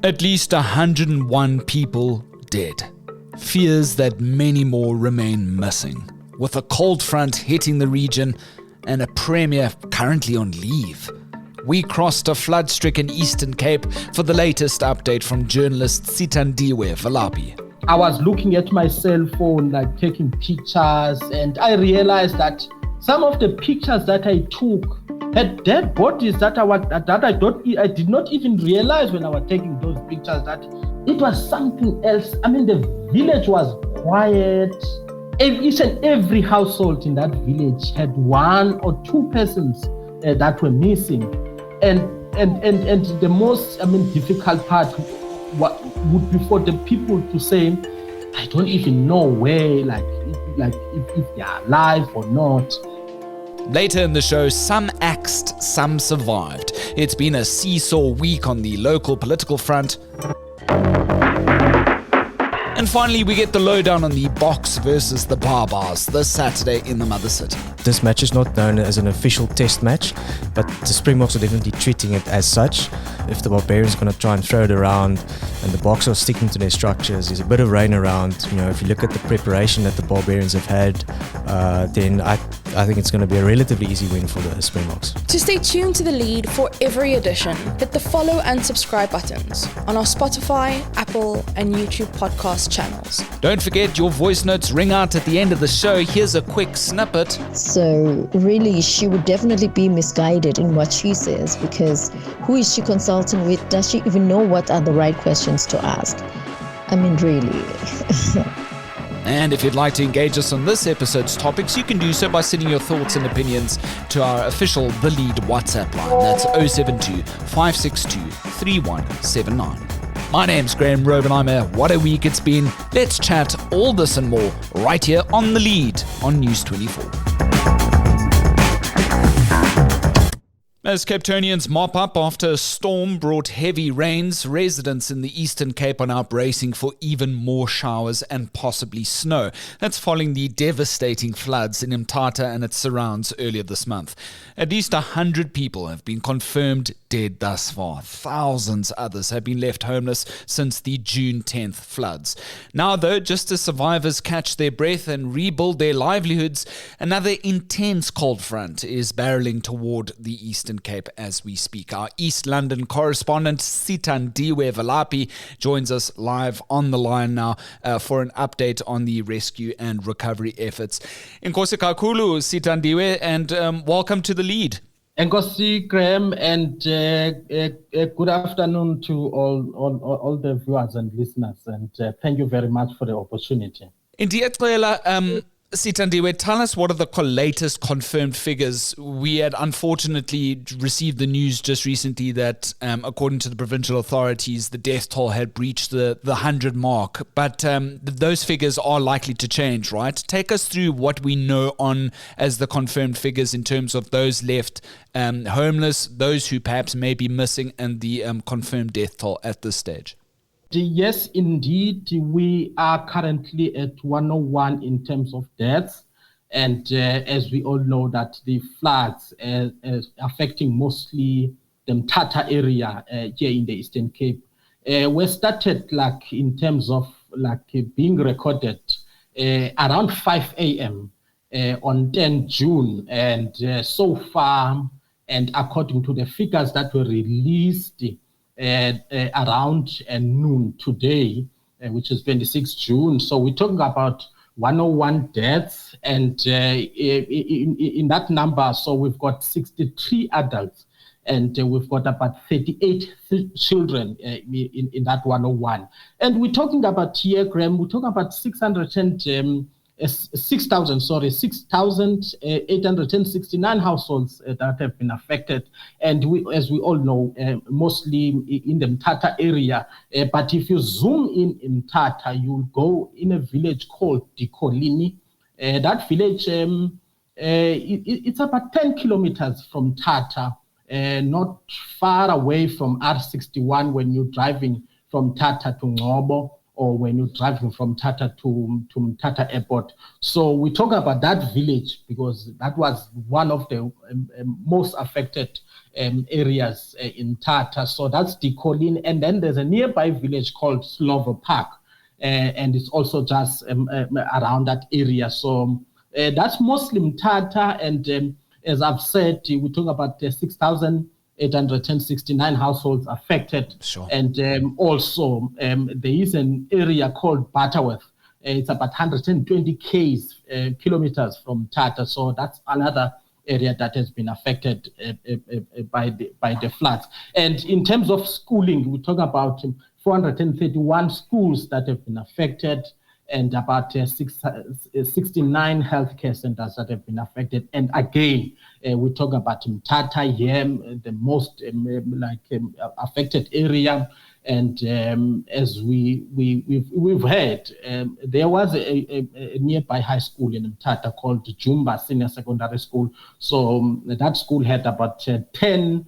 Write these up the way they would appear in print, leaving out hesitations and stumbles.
At least 101 people dead. Fears that many more remain missing. With a cold front hitting the region and a premier currently on leave. We crossed a flood-stricken Eastern Cape for the latest update from journalist Sitandiwe Valapi. I was looking at my cell phone, like taking pictures, and I realized that some of the pictures that I took had dead bodies that I did not even realize when I was taking those pictures that it was something else. I mean, the village was quiet. Each and every household in that village had one or two persons that were missing. And the most, difficult part would be for the people to say, I don't even know where, if they are alive or not. Later in the show, some axed, some survived. It's been a seesaw week on the local political front. And finally, we get the lowdown on the Boks versus the Barbars this Saturday in the Mother City. This match is not known as an official test match, but the Springboks are definitely treating it as such. If the Barbarians are going to try and throw it around and the Boks are sticking to their structures, there's a bit of rain around. If you look at the preparation that the Barbarians have had, then I think it's going to be a relatively easy win for the Springboks. To stay tuned to the lead for every edition, hit the follow and subscribe buttons on our Spotify, Apple, and YouTube podcast channels. Don't forget your voice notes ring out at the end of the show. Here's a quick snippet. So really, she would definitely be misguided in what she says, because who is she consulting with? Does she even know what are the right questions to ask? I mean, really. And if you'd like to engage us on this episode's topics, you can do so by sending your thoughts and opinions to our official The Lead WhatsApp line. That's 072 562 3179. My name's Graham Rowe and I'm a What a Week It's Been. Let's chat all this and more right here on The Lead on News 24. As Cape Townians mop up after a storm brought heavy rains, residents in the Eastern Cape are now bracing for even more showers and possibly snow. That's following the devastating floods in Mthatha and its surrounds earlier this month. At least 100 people have been confirmed dead thus far. Thousands others have been left homeless since the June 10th floods. Now though, just as survivors catch their breath and rebuild their livelihoods, another intense cold front is barreling toward the Eastern Cape as we speak. Our East London correspondent Sitandiwe Valapi joins us live on the line now for an update on the rescue and recovery efforts. Inkosi kakhulu Sitandiwe, and welcome to the lead. Nkosi Graham, and good afternoon to all the viewers and listeners, and thank you very much for the opportunity. Indeed, Sitandiwe, tell us what are the latest confirmed figures. We had unfortunately received the news just recently that, according to the provincial authorities, the death toll had breached the 100 mark. But those figures are likely to change, right? Take us through what we know on as the confirmed figures in terms of those left homeless, those who perhaps may be missing, and the confirmed death toll at this stage. Yes, indeed. We are currently at 101 in terms of deaths. And as we all know that the floods affecting mostly the Mthatha area here in the Eastern Cape were started in terms of being recorded around 5 a.m. On 10 June. And so far, and according to the figures that were released around noon today, which is 26 June. So we're talking about 101 deaths, and in that number, so we've got 63 adults, and we've got about 38 children in that 101. And we're talking about here, Graham, we're talking about 6,869 households that have been affected. And as we all know, mostly in the Mthatha area. But if you zoom in Mthatha, you'll go in a village called Dikolini. That village, it's about 10 kilometers from Mthatha, not far away from R61 when you're driving from Mthatha to Ngobo, or when you're driving from Tata to Tata Airport. So we talk about that village because that was one of the most affected areas in Tata. So that's Dikolin. And then there's a nearby village called Slovo Park. And it's also just around that area. So that's Muslim Tata. And as I've said, we talk about 6,869 households affected. Sure. And also there is an area called Butterworth. It's about 120 kilometers from Tata. So that's another area that has been affected by the floods. And in terms of schooling, we talk about 431 schools that have been affected, and about 69 healthcare centers that have been affected. And again, we talk about Tata here, the most affected area. And as we've heard, there was a nearby high school in Tata called Jumba Senior Secondary School. So that school had about 10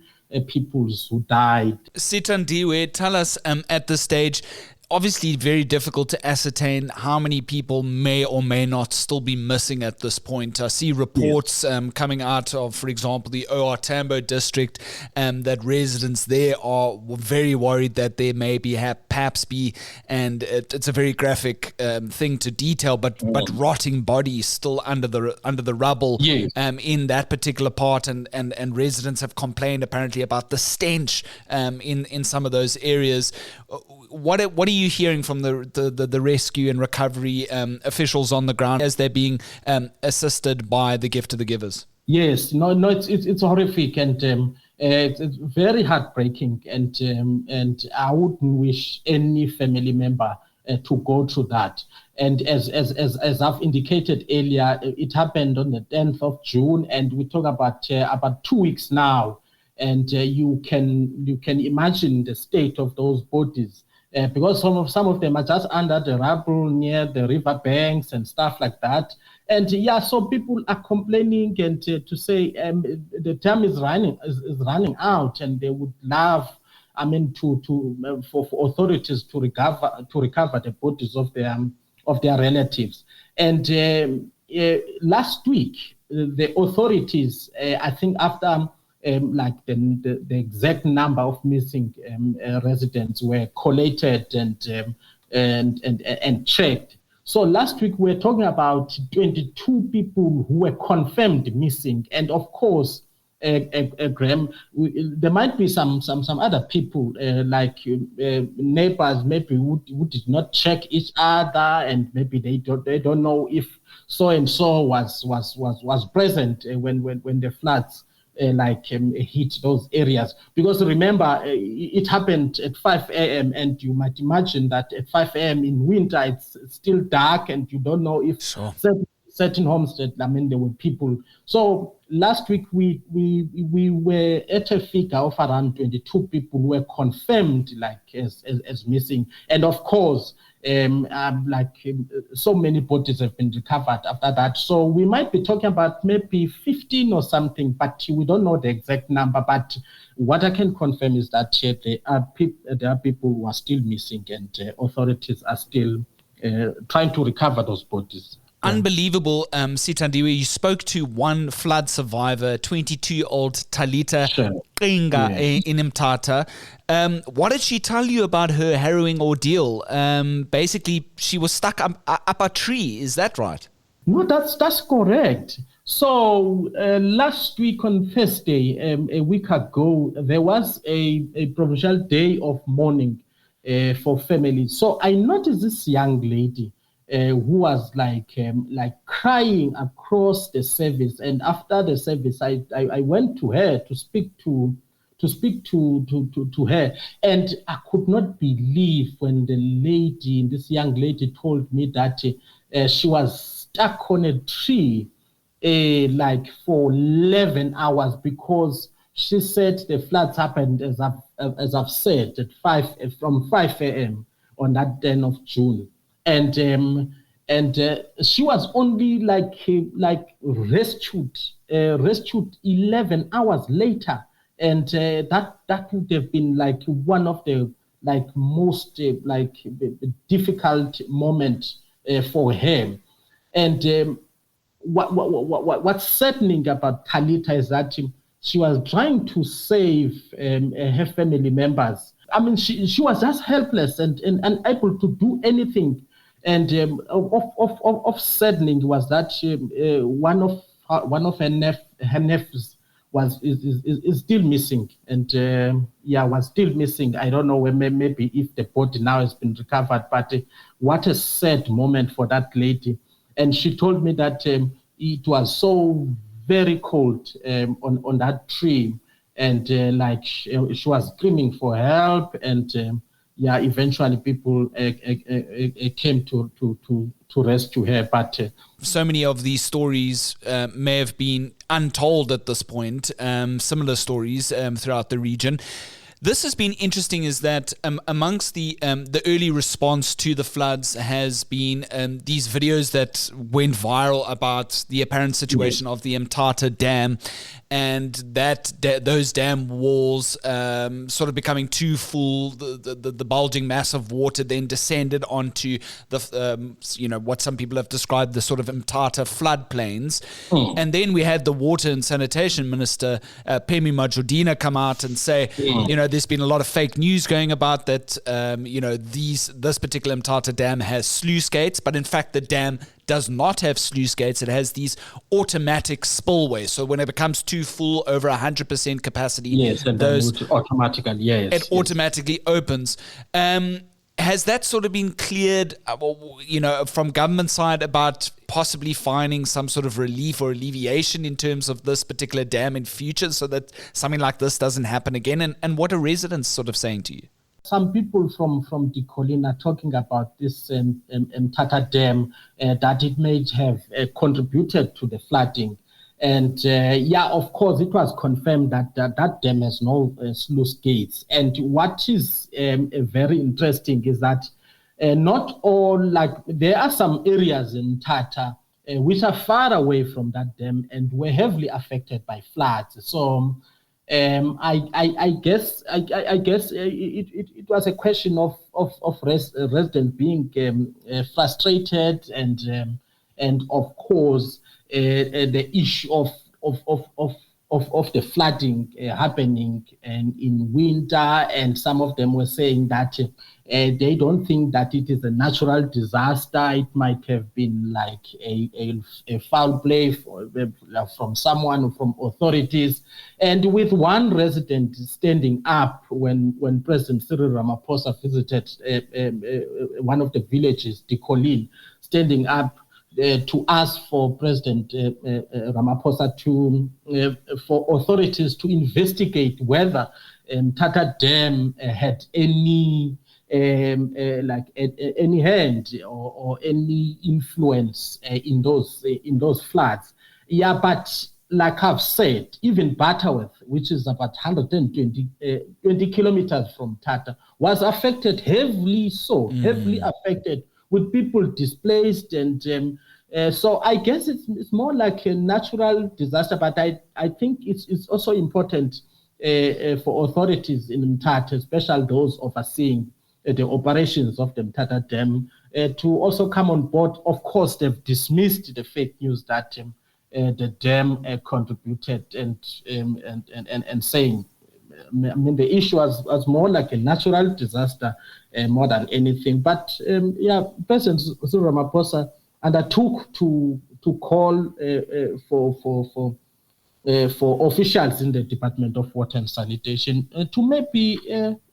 people who died. Sithandiwe, tell us at this stage, obviously very difficult to ascertain how many people may or may not still be missing at this point. I see reports coming out of, for example, the OR Tambo district, that residents there are very worried that there may be perhaps be, and it's a very graphic thing to detail, but rotting bodies still under the rubble in that particular part, and residents have complained apparently about the stench in some of those areas. What are you hearing from the rescue and recovery officials on the ground as they're being assisted by the Gift of the Givers? Yes, it's horrific, and it's very heartbreaking, and I wouldn't wish any family member to go through that. And as I've indicated earlier, it happened on the 10th of June, and we talk about 2 weeks now, and you can imagine the state of those bodies. Because some of them are just under the rubble near the river banks and stuff like that. And so people are complaining and to say the time is running out, and they would love, for authorities to recover the bodies of their relatives. And last week, the authorities, I think after the exact number of missing residents were collated and checked. So last week we were talking about 22 people who were confirmed missing, and of course, Graham, there might be some other people neighbors maybe who did not check each other, and maybe they don't know if so and so was present when the floods hit those areas. Because remember, it happened at 5 a.m. and you might imagine that at 5 a.m. in winter, it's still dark and you don't know if certain homesteads, there were people. So last week we were at a figure of around 22 people who were confirmed as missing. And of course, so many bodies have been recovered after that. So we might be talking about maybe 15 or something, but we don't know the exact number. But what I can confirm is that there are people who are still missing, and authorities are still trying to recover those bodies. Unbelievable, Sithandiwe. You spoke to one flood survivor, 22-year-old Talita Qinga in Mthatha. What did she tell you about her harrowing ordeal? Basically, she was stuck up a tree. Is that right? No, that's correct. So last week on Thursday, a week ago, there was a provincial day of mourning for families. So I noticed this young lady who was crying across the service, and after the service, I went to her to speak to her, and I could not believe when this young lady told me that she was stuck on a tree for 11 hours, because she said the floods happened, as I've said, from 5 a.m. on that 10th of June. And she was only rescued 11 hours later, and that would have been one of the most difficult moment for her. And what's saddening about Talita is that she was trying to save her family members. I mean, she was just helpless and unable to do anything. And of saddening was that one of her nephews is still missing, and was still missing. I don't know when, maybe if the body now has been recovered, but what a sad moment for that lady. And she told me that it was so very cold on that tree, and she was screaming for help, and eventually people came to rescue her. But so many of these stories may have been untold at this point, similar stories throughout the region. This has been interesting, is that amongst the early response to the floods has been these videos that went viral about the apparent situation of the Mthatha Dam, and that those dam walls sort of becoming too full. The bulging mass of water then descended onto the what some people have described the sort of Mthatha floodplains. And then we had the Water and Sanitation Minister Phemi Majudina come out and say, there's been a lot of fake news going about that, this particular Mthatha Dam has sluice gates, but in fact the dam does not have sluice gates. It has these automatic spillways. So when it becomes too full, over 100% capacity, it automatically opens. Has that sort of been cleared, from government side about possibly finding some sort of relief or alleviation in terms of this particular dam in future, so that something like this doesn't happen again? And what are residents sort of saying to you? Some people from Dikolin are talking about this Mthatha Dam, that it may have contributed to the flooding. And of course, it was confirmed that dam has no sluice gates. And what is very interesting is that not all, there are some areas in Mthatha which are far away from that dam and were heavily affected by floods. So I guess it was a question of residents being frustrated, and of course the issue of the flooding happening and in winter, and some of them were saying that they don't think that it is a natural disaster. It might have been like a foul play from someone, from authorities. And with one resident standing up when President Cyril Ramaphosa visited one of the villages, Dikolin, standing up to ask for President Ramaphosa for authorities to investigate whether Mthatha Dam had any hand or any influence in those floods. Yeah, but like I've said, even Butterworth, which is about 120 kilometers from Mthatha, was affected heavily affected, with people displaced, and so I guess it's more like a natural disaster. But I think it's also important for authorities in Mthatha, especially those overseeing the operations of the Mthatha Dam, to also come on board. Of course, they've dismissed the fake news that the dam contributed, and saying, I mean, the issue was more like a natural disaster more than anything. But President Cyril Ramaphosa undertook to call for officials in the Department of Water and Sanitation to maybe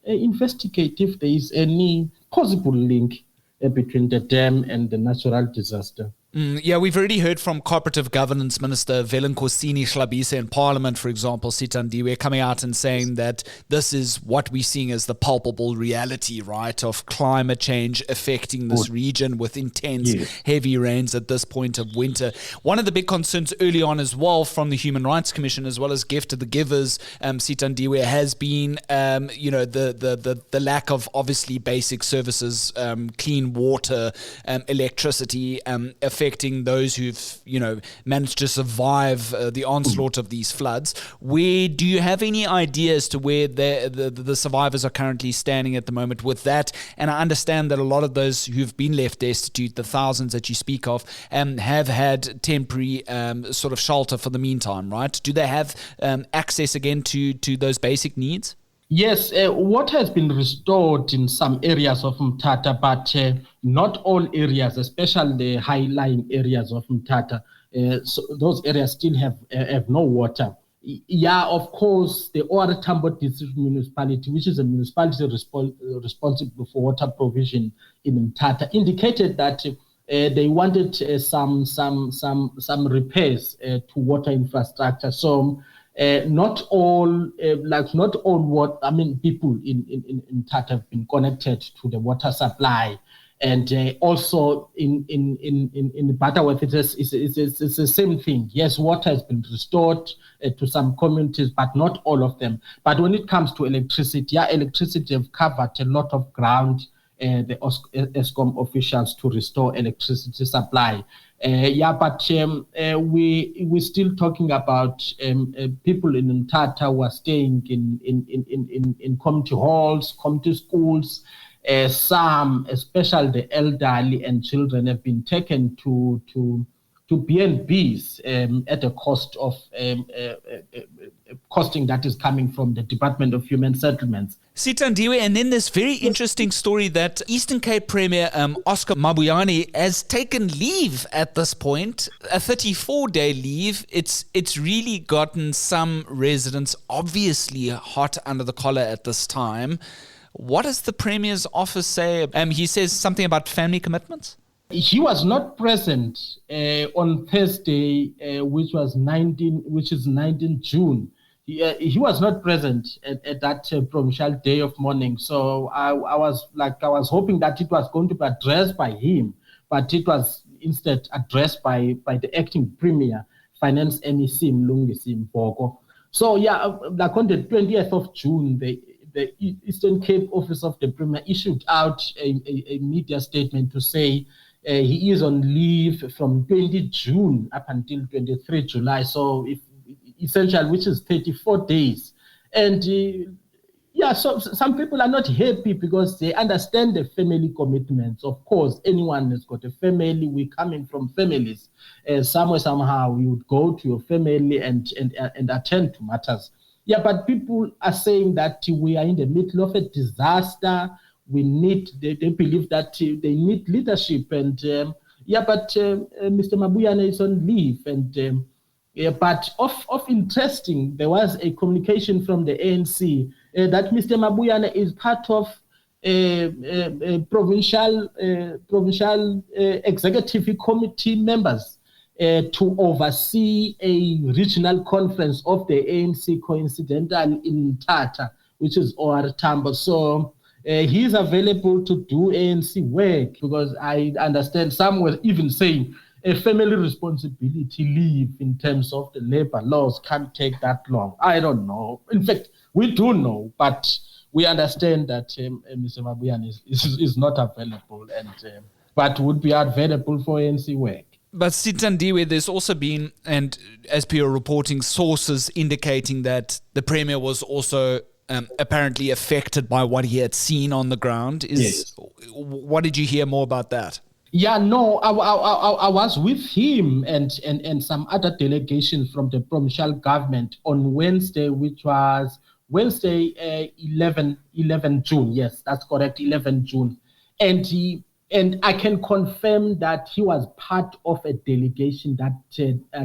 investigate if there is any possible link between the dam and the natural disaster. We've already heard from Cooperative Governance Minister Velenkosini Hlabisa in Parliament, for example, Sitandiwe, coming out and saying that this is what we're seeing as the palpable reality, right, of climate change affecting this region with intense, heavy rains at this point of winter. One of the big concerns early on as well from the Human Rights Commission, as well as Gift to the Givers, Sitandiwe, has been, the lack of obviously basic services, clean water, electricity, affecting affecting those who've, managed to survive the onslaught of these floods. Do you have any idea as to where the survivors are currently standing at the moment with that? And I understand that a lot of those who've been left destitute, the thousands that you speak of, have had temporary sort of shelter for the meantime, right? Do they have access again to those basic needs? Yes, water has been restored in some areas of Mthatha, but not all areas, especially the high-lying areas of Mthatha. So those areas still have no water. Yeah, of course, the OR Tambo District Municipality, which is a municipality responsible for water provision in Mthatha, indicated that they wanted some repairs to water infrastructure. So not all people in Mthatha have been connected to the water supply. And also in Butterworth, it's the same thing. Yes, water has been restored to some communities, but not all of them. But when it comes to electricity, electricity have covered a lot of ground, the ESCOM officials, to restore electricity supply. But we're still talking about people in Mthatha who are staying in community halls, community schools. Some, especially the elderly and children, have been taken to B&Bs at a cost of costing that is coming from the Department of Human Settlements. Sitandiwe, and then this very interesting story that Eastern Cape Premier Oscar Mabuani has taken leave at this point, a 34-day leave. It's really gotten some residents obviously hot under the collar at this time. What does the Premier's office say? He says something about family commitments? He was not present on Thursday, which is 19 June. He was not present at that provincial day of mourning. So I was hoping that it was going to be addressed by him, but it was instead addressed by the acting Premier, Finance MEC Mlungisi Mpogo. So like on the 20th of June, the Eastern Cape Office of the Premier issued out a media statement to say he is on leave from 20 June up until 23 July. So essentially, which is 34 days. And so some people are not happy because they understand the family commitments. Of course, anyone has got a family. We're coming from families. Somehow we would go to your family and attend to matters. Yeah, but people are saying that we are in the middle of a disaster. They believe that they need leadership. And Mr. Mabuani is on leave. And but of interesting, there was a communication from the ANC that Mr. Mabuani is part of provincial executive committee members to oversee a regional conference of the ANC coincidental in Mthatha, which is OR Tambo. So he's available to do ANC work, because I understand some were even saying a family responsibility leave in terms of the labor laws can't take that long. I don't know. In fact, we do know, but we understand that Mr. Mabuani is not available, but would be available for ANC work. But Sitandiwe, there's also been, and as per your reporting, sources indicating that the Premier was also apparently affected by what he had seen on the ground. Yes. What did you hear more about that? Yeah, no, I was with him and some other delegations from the provincial government on Wednesday, which was Wednesday, 11 June. Yes, that's correct, 11 June. And I can confirm that he was part of a delegation that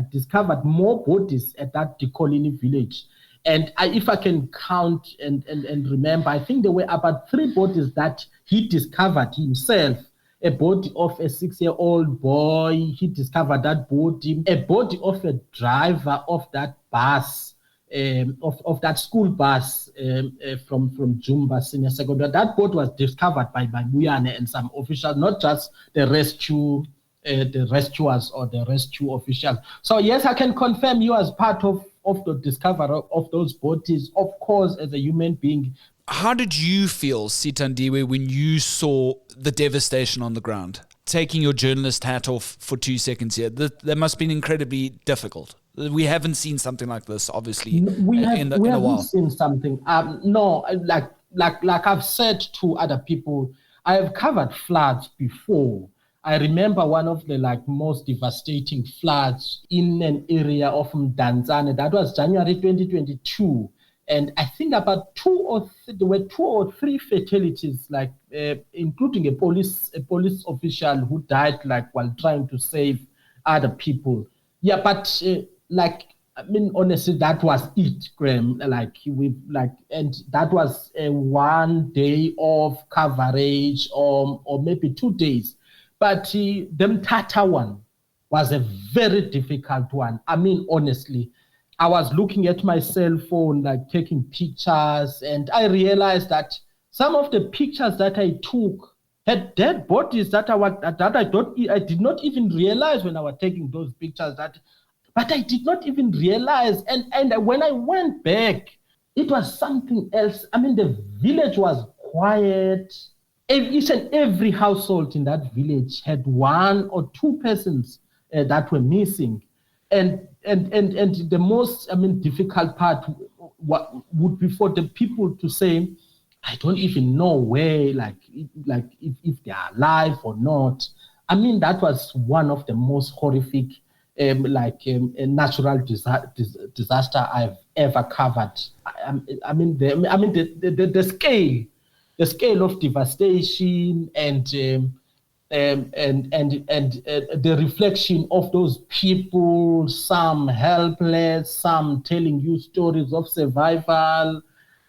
discovered more bodies at that Dikolini village. And if I can count and remember, I think there were about 3 bodies that he discovered himself. A body of a 6-year-old boy, he discovered that body. A body of a driver of that bus, of that school bus from Jumba Senior Secondary. That boat was discovered by Mabuani and some officials, not just the rescuers or the rescue officials. So yes, I can confirm he was part of the discovery of those bodies, of course, as a human being. How did you feel, Sitandiwe, when you saw the devastation on the ground? taking your journalist hat off for 2 seconds here. That must have been incredibly difficult. We haven't seen something like this, obviously, we in a while. haven't seen something. No, like I've said to other people, I have covered floods before. I remember one of the most devastating floods in an area of Mdantsane. That was January 2022. And I think about there were 2 or 3 fatalities, including a police official who died while trying to save other people. Yeah, but honestly, that was it, Graham. And that was 1 day of coverage, or maybe 2 days. But the Mthatha one was a very difficult one. I mean, honestly, I was looking at my cell phone, taking pictures, and I realized that some of the pictures that I took had dead bodies that I did not even realize when I was taking those pictures. But I did not even realize. And when I went back, it was something else. I mean, the village was quiet. Each and every household in that village had 1 or 2 persons that were missing. And the most difficult part would be for the people to say, I don't even know where, if they are alive or not. I mean, that was one of the most horrific a natural disaster I've ever covered. The scale of devastation and the reflection of those people, some helpless, some telling you stories of survival,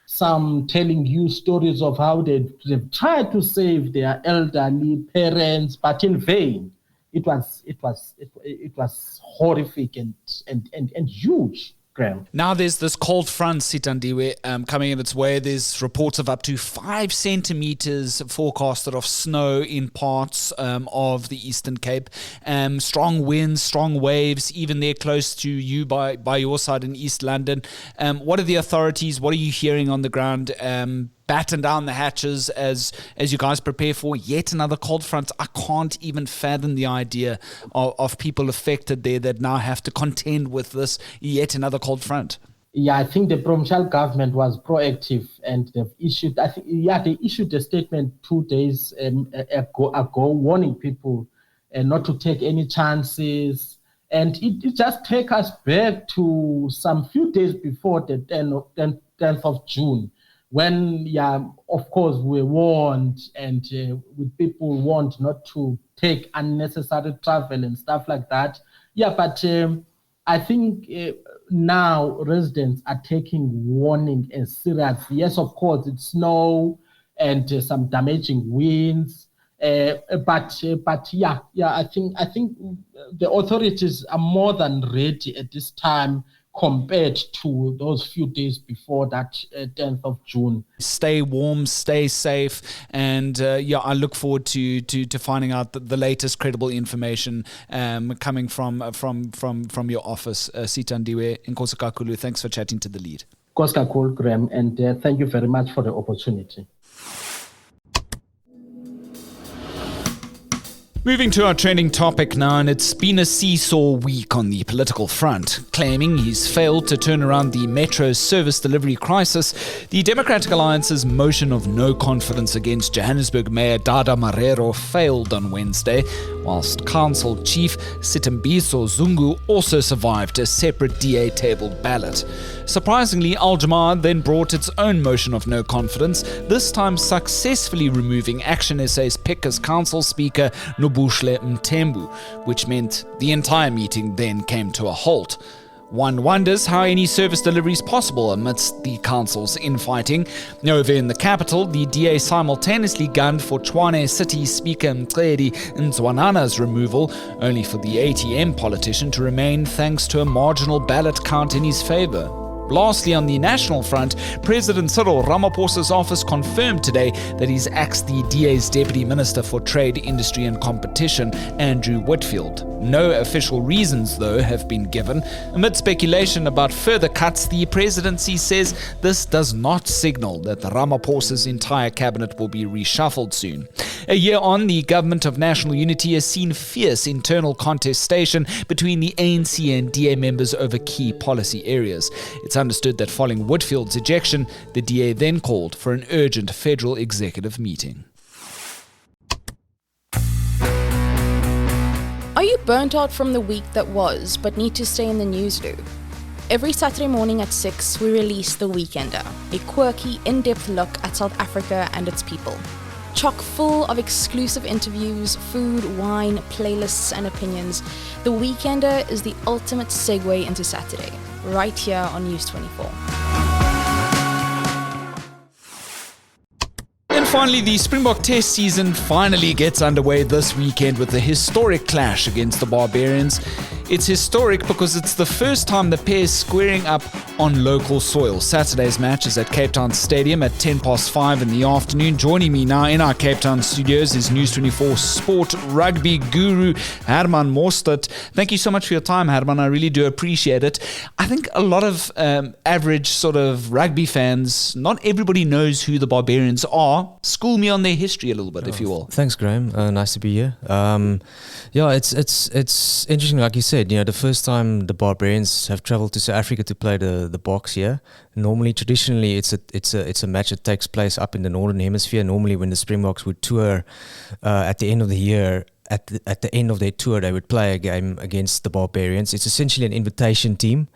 some telling you stories of how they've tried to save their elderly parents, but in vain. It was horrific and huge. Graham. Now there's this cold front, Sitandiwe, coming in its way. There's reports of up to 5 centimeters forecasted of snow in parts of the Eastern Cape. Strong winds, strong waves, even there close to you by your side in East London. What are the authorities? What are you hearing on the ground? Batten down the hatches as you guys prepare for yet another cold front. I can't even fathom the idea of people affected there that now have to contend with this yet another cold front. Yeah, I think the provincial government was proactive, and they issued a statement 2 days ago warning people not to take any chances. And it just take us back to some few days before the 10th of June. When, of course, we warned and with people warned not to take unnecessary travel and stuff like that. Yeah, but I think now residents are taking warning as serious. Yes, of course, it's snow and some damaging winds. But I think the authorities are more than ready at this time compared to those few days before that 10th of June. Stay warm, stay safe, and I look forward to finding out the latest credible information coming from your office. Sitandiwe Nkosi kakhulu, thanks for chatting to The Lead. Nkosi kakhulu, Graham, and thank you very much for the opportunity. Moving to our trending topic now, and it's been a seesaw week on the political front. Claiming he's failed to turn around the metro service delivery crisis, the Democratic Alliance's motion of no confidence against Johannesburg Mayor Dada Marero failed on Wednesday, whilst Council Chief Sitembiso Zungu also survived a separate DA-tabled ballot. Surprisingly, Al-Jamaah then brought its own motion of no confidence, this time successfully removing Action SA's pick as council speaker Nobushle Mthembu, which meant the entire meeting then came to a halt. One wonders how any service delivery is possible amidst the council's infighting. Over in the capital, the DA simultaneously gunned for Tshwane City Speaker Mqedi Nzwanana's removal, only for the ATM politician to remain thanks to a marginal ballot count in his favor. Lastly, on the national front, President Cyril Ramaphosa's office confirmed today that he's axed the DA's Deputy Minister for Trade, Industry and Competition, Andrew Whitfield. No official reasons, though, have been given. Amid speculation about further cuts, the presidency says this does not signal that the Ramaphosa's entire cabinet will be reshuffled soon. A year on, the Government of National Unity has seen fierce internal contestation between the ANC and DA members over key policy areas. It's understood that following Whitfield's ejection, the DA then called for an urgent federal executive meeting. Are you burnt out from the week that was, but need to stay in the news loop? Every Saturday morning at 6, we release The Weekender, a quirky, in-depth look at South Africa and its people. Chock full of exclusive interviews, food, wine, playlists, and opinions, The Weekender is the ultimate segue into Saturday, right here on News 24. And finally, the Springbok Test season finally gets underway this weekend with a historic clash against the Barbarians. It's historic because it's the first time the pair is squaring up on local soil. Saturday's match is at Cape Town Stadium at 5:10 in the afternoon. Joining me now in our Cape Town studios is News 24 sport rugby guru Herman Mostert. Thank you so much for your time, Herman. I really do appreciate it. I think a lot of average sort of rugby fans, not everybody knows who the Barbarians are. School me on their history a little bit, if you will. Thanks, Graham. Nice to be here. It's interesting, like you said. You know, the first time the Barbarians have travelled to South Africa to play the Boks here. Normally, traditionally, it's a match that takes place up in the Northern Hemisphere. Normally, when the Springboks would tour at the end of the year, at the end of their tour, they would play a game against the Barbarians. It's essentially an invitation team.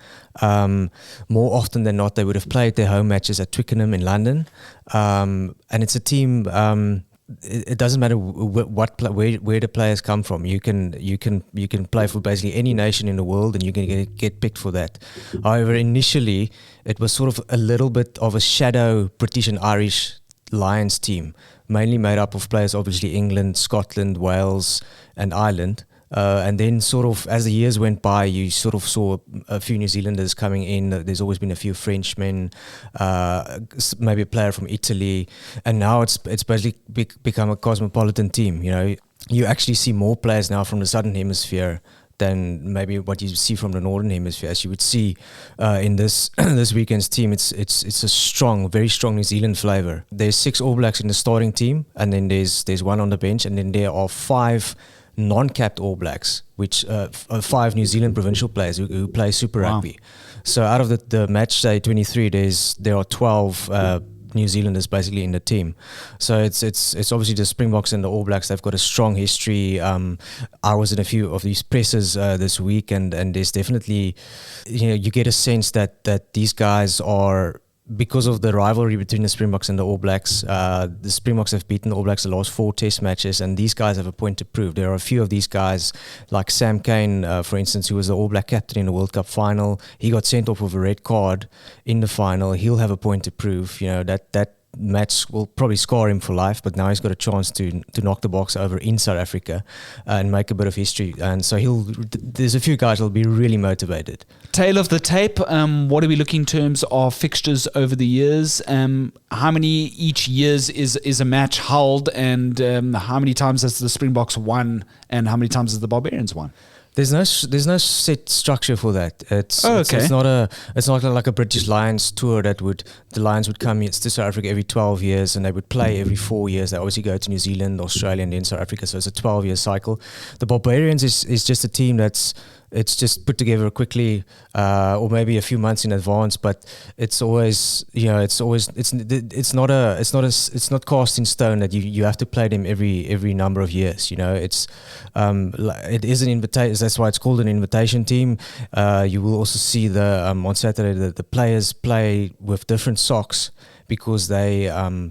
More often than not, they would have played their home matches at Twickenham in London, and it's a team. It doesn't matter where the players come from. You can play for basically any nation in the world, and you can get picked for that. However, initially it was sort of a little bit of a shadow British and Irish Lions team, mainly made up of players, obviously England, Scotland, Wales, and Ireland. And then sort of as the years went by, you sort of saw a few New Zealanders coming in. There's always been a few Frenchmen, maybe a player from Italy, and now it's basically become a cosmopolitan team. You know, you actually see more players now from the Southern Hemisphere than maybe what you see from the Northern Hemisphere. As you would see in this this weekend's team, it's a strong, very strong New Zealand flavour. There's 6 All Blacks in the starting team, and then there's 1 on the bench, and then there are 5 non-capped All Blacks, which 5 New Zealand provincial players who play Super Rugby. So out of the match day 23, there are 12 New Zealanders basically in the team. So it's obviously the Springboks and the All Blacks. They've got a strong history. I was in a few of these presses this week, and there's definitely, you know, you get a sense that these guys are, because of the rivalry between the Springboks and the All Blacks, the Springboks have beaten the All Blacks the last 4 test matches, and these guys have a point to prove. There are a few of these guys, like Sam Cane, for instance, who was the All Black captain in the World Cup final. He got sent off with a red card in the final. He'll have a point to prove. You know, that match will probably scar him for life, but now he's got a chance to knock the Boks over in South Africa and make a bit of history. And so there's a few guys who'll be really motivated. Tail of the tape, what are we looking in terms of fixtures over the years? How many each years is a match held, and how many times has the Springboks won, and how many times has the Barbarians won? There's no set structure for that. It's not like a British Lions tour the Lions would come to South Africa every 12 years, and they would play every 4 years. They obviously go to New Zealand, Australia, and then South Africa. So it's a 12-year cycle. The Barbarians is just a team it's just put together quickly, or maybe a few months in advance. But it's always, you know, it's not cast in stone that you have to play them every number of years. You know, it is an invitation. That's why it's called an invitation team. You will also see on Saturday the players play with different socks, because they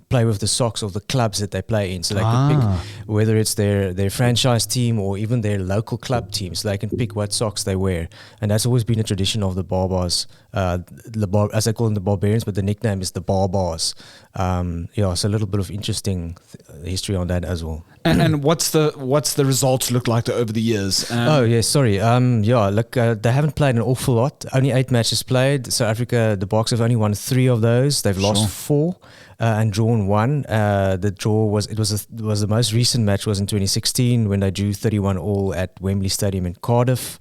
play with the socks of the clubs that they play in. So they can pick whether it's their franchise team or even their local club team. So they can pick what socks they wear. And that's always been a tradition of the Barbars as I call them, the Barbarians, but the nickname is the Barbars. So a little bit of interesting history on that as well. And what's the results look like over the years? They haven't played an awful lot. Only 8 matches played. South Africa, the Boks have only won 3 of those. They've lost 4 and drawn 1. The draw was the most recent match was in 2016 when they drew 31-all at Wembley Stadium in Cardiff.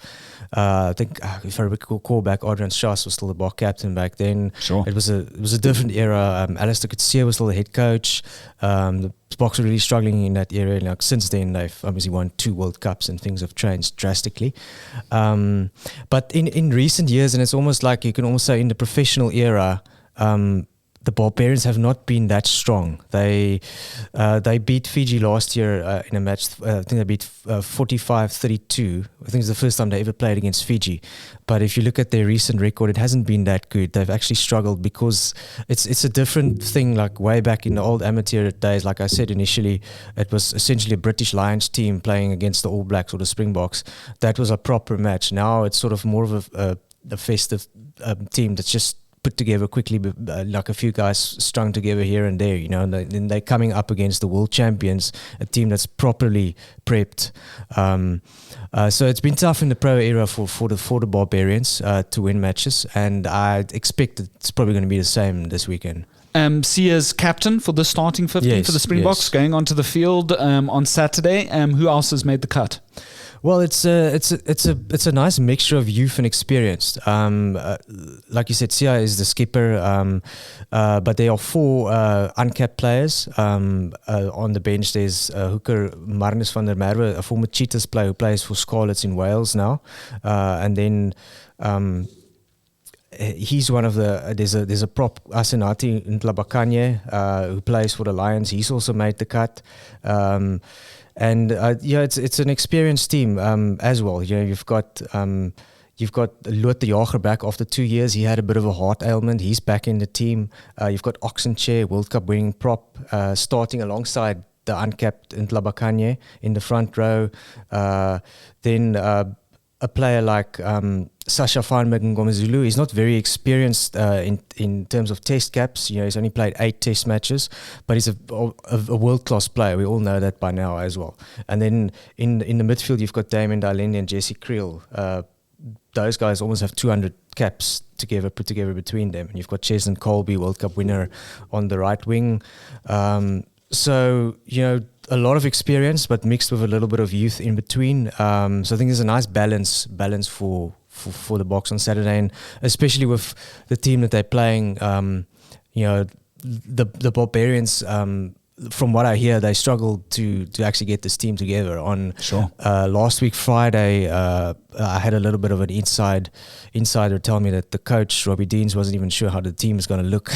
I think if I recall back, Adrian Schaas was still the Bok captain back then. Sure. It was a different era. Alistair Coetzee was still the head coach. The Boks were really struggling in that era. Like since then, they've obviously won 2 World Cups and things have changed drastically. But in recent years, and it's almost like you can almost say in the professional era, the Barbarians have not been that strong. They beat Fiji last year in a match. I think they beat 45-32. I think it's the first time they ever played against Fiji. But if you look at their recent record, it hasn't been that good. They've actually struggled because it's a different thing. Like way back in the old amateur days, like I said initially, it was essentially a British Lions team playing against the All Blacks or the Springboks. That was a proper match. Now it's sort of more of a festive team that's just put together quickly, like a few guys strung together here and there, and then they're coming up against the world champions, a team that's properly prepped. So it's been tough in the pro era for the Barbarians to win matches, and I expect it's probably going to be the same this weekend. Sia's captain for the starting 15 for the Springboks, going onto the field on Saturday. Who else has made the cut? Well, it's a nice mixture of youth and experience. Like you said, Sia is the skipper, but there are 4 uncapped players on the bench. There's hooker Marnus van der Merwe, a former Cheetahs player who plays for Scarlets in Wales now, and then he's one of the. There's a prop Asenati Ntlabakanye who plays for the Lions. He's also made the cut. And it's an experienced team as well. You've got Loot de Jager back after 2 years. He had a bit of a heart ailment. He's back in the team. You've got Oxenchair, World Cup winning prop, starting alongside the uncapped Ntlabakanye in the front row. Then a player like Sasha Feinberg Ngomezulu, he's not very experienced in terms of test caps. He's only played 8 test matches, but he's a world-class player. We all know that by now as well. And then in the midfield, you've got Damon Dalende and Jesse Creel. Those guys almost have 200 caps put together between them. And you've got Cheslin Colby, World Cup winner, on the right wing. So, a lot of experience, but mixed with a little bit of youth in between. So I think there's a nice balance for the Boks on Saturday, and especially with the team that they're playing. The Barbarians. From what I hear, they struggled to actually get this team together. On last week Friday, I had a little bit of an insider tell me that the coach Robbie Deans wasn't even sure how the team is going to look.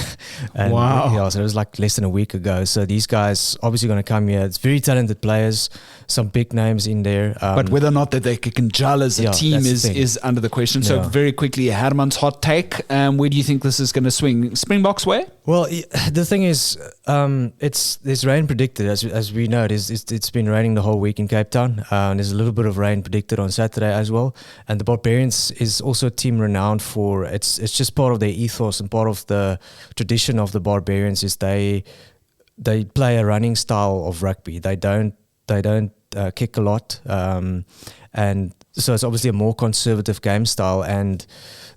And, wow! So it was like less than a week ago. So these guys obviously going to come here. It's very talented players, some big names in there. But whether or not that they can gel as a team is under the question. So very quickly, Herman's hot take. Where do you think this is going to swing? Springboks way? Well, the thing is, there's rain predicted, as we know. It's been raining the whole week in Cape Town. There's a little bit of rain predicted on Saturday as well. And the Barbarians is also a team renowned for, it's just part of their ethos and part of the tradition of the Barbarians is they play a running style of rugby. They don't kick a lot, and so it's obviously a more conservative game style, and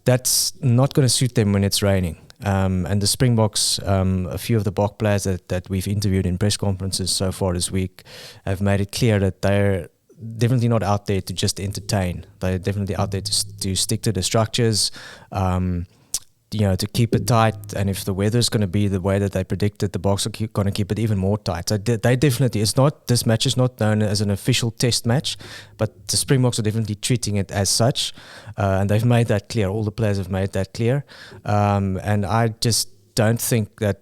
that's not going to suit them when it's raining. And the Springboks, a few of the Bok players that we've interviewed in press conferences so far this week have made it clear that they're definitely not out there to just entertain. They're definitely out there to stick to the structures, to keep it tight. And if the weather's going to be the way that they predicted, the Boks are going to keep it even more tight. So they definitely, this match is not known as an official test match, but the Springboks are definitely treating it as such. And they've made that clear. All the players have made that clear. And I just don't think that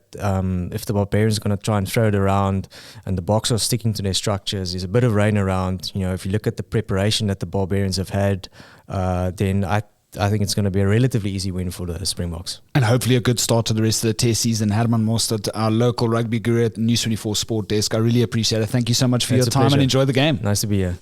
if the Barbarians are going to try and throw it around and the Boks are sticking to their structures, there's a bit of rain around. If you look at the preparation that the Barbarians have had, then I think it's going to be a relatively easy win for the Springboks. And hopefully a good start to the rest of the test season. Herman Mostert, our local rugby guru at News 24 Sport Desk. I really appreciate it. Thank you so much for your time and enjoy the game. Nice to be here.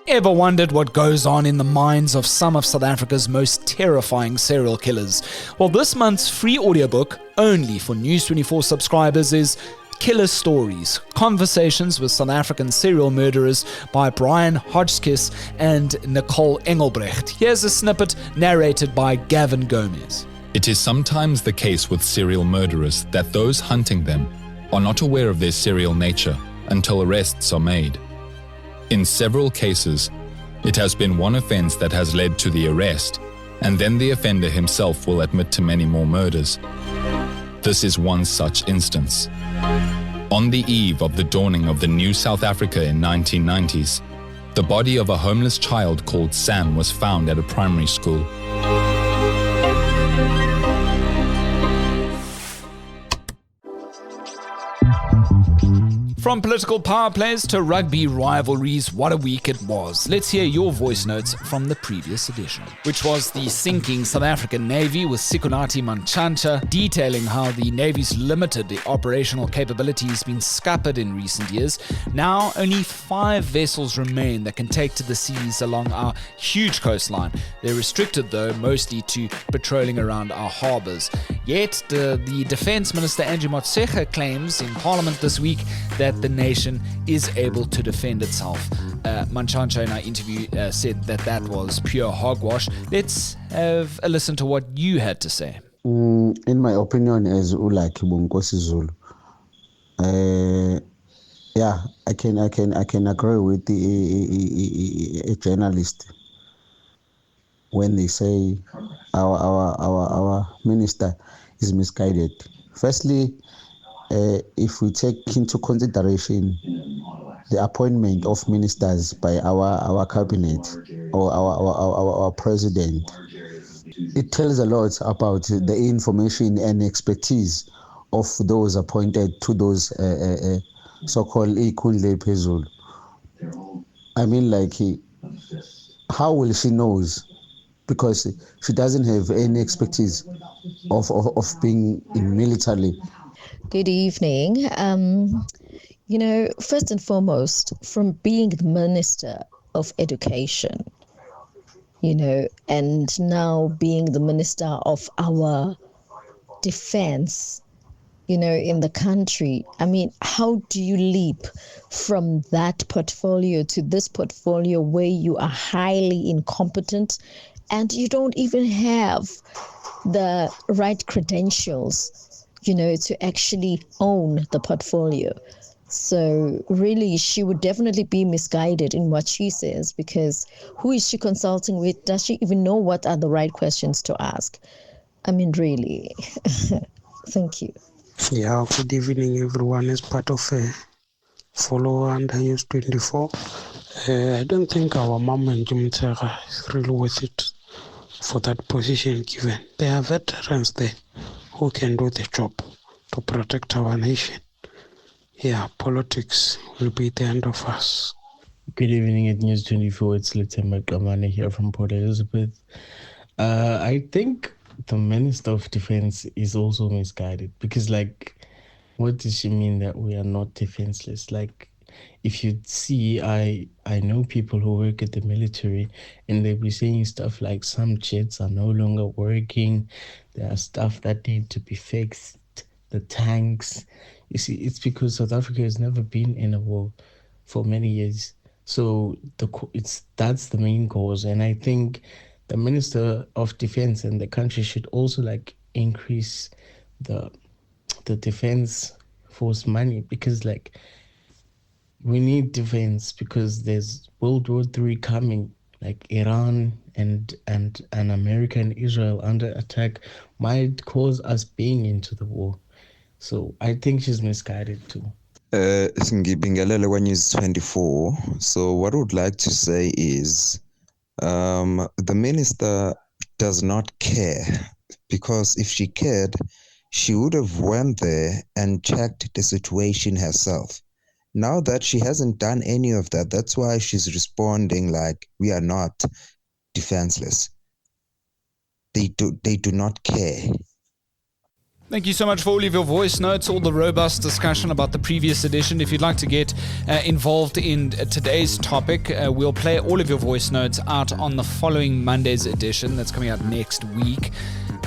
Ever wondered what goes on in the minds of some of South Africa's most terrifying serial killers? Well, this month's free audiobook, only for News 24 subscribers, is Killer Stories, Conversations with South African Serial Murderers by Brian Hodgkiss and Nicole Engelbrecht. Here's a snippet narrated by Gavin Gomez. It is sometimes the case with serial murderers that those hunting them are not aware of their serial nature until arrests are made. In several cases, it has been one offense that has led to the arrest, and then the offender himself will admit to many more murders. This is one such instance. On the eve of the dawning of the new South Africa in 1990s, the body of a homeless child called Sam was found at a primary school. From political power plays to rugby rivalries, what a week it was. Let's hear your voice notes from the previous edition, which was the sinking South African Navy with Sikunati Mantshantsha, detailing how the Navy's limited operational capability has been scuppered in recent years. Now, only 5 vessels remain that can take to the seas along our huge coastline. They're restricted, though, mostly to patrolling around our harbours. Yet, the Defence Minister Andrew Motshekga claims in Parliament this week that the nation is able to defend itself. Mantshantsha in our interview said that was pure hogwash. Let's have a listen to what you had to say. In my opinion, as Ulaki Bunkosi Zulu, I can agree with a journalist when they say our minister is misguided. Firstly, if we take into consideration the appointment of ministers by our cabinet or our president, it tells a lot about the information and expertise of those appointed to those so-called Ikunle Phezulu. I mean, like, how will she knows? Because she doesn't have any expertise of being in military. Good evening. First and foremost, from being the Minister of Education, and now being the Minister of our defense, in the country, I mean, how do you leap from that portfolio to this portfolio where you are highly incompetent and you don't even have the right credentials, to actually own the portfolio? So really, she would definitely be misguided in what she says, because who is she consulting with? Does she even know what are the right questions to ask? I mean, really. Thank you. Yeah, good evening, everyone. As part of a follower under News 24, I don't think our mom and Jumtera is really worth it for that position given. There are veterans there who can do the job to protect our nation. Yeah, politics will be the end of us. Good evening at News 24. It's Litemba Kamane here from Port Elizabeth. I think the Minister of Defense is also misguided because, what does she mean that we are not defenseless? If you see, I know people who work at the military and they'll be saying stuff like some jets are no longer working. There are stuff that need to be fixed, the tanks. You see, it's because South Africa has never been in a war for many years. So that's the main cause. And I think the Minister of Defense and the country should also increase the defense force money, because we need defense because there's World War III coming. Iran and America and Israel under attack might cause us being into the war. So I think she's misguided too. Singibingelele News 24. So what I would like to say is the minister does not care, because if she cared, she would have went there and checked the situation herself. Now that she hasn't done any of that, that's why she's responding like we are not defenseless. They do not care. Thank you so much for all of your voice notes, all the robust discussion about the previous edition. If you'd like to get involved in today's topic, we'll play all of your voice notes out on the following Monday's edition that's coming out next week.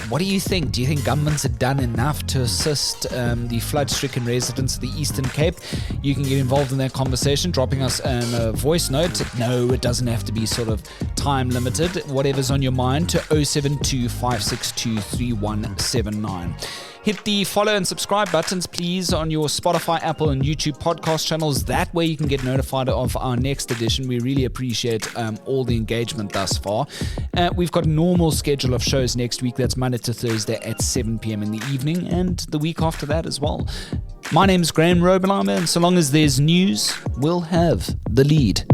What do you think? Do you think governments have done enough to assist the flood-stricken residents of the Eastern Cape? You can get involved in that conversation, dropping us a voice note. No, it doesn't have to be sort of time limited. Whatever's on your mind to 072 562 3179. Hit the follow and subscribe buttons, please, on your Spotify, Apple, and YouTube podcast channels. That way you can get notified of our next edition. We really appreciate all the engagement thus far. We've got a normal schedule of shows next week. That's Monday to Thursday at 7 p.m. in the evening, and the week after that as well. My name's Graham Robenheimer, and so long as there's news, we'll have the lead.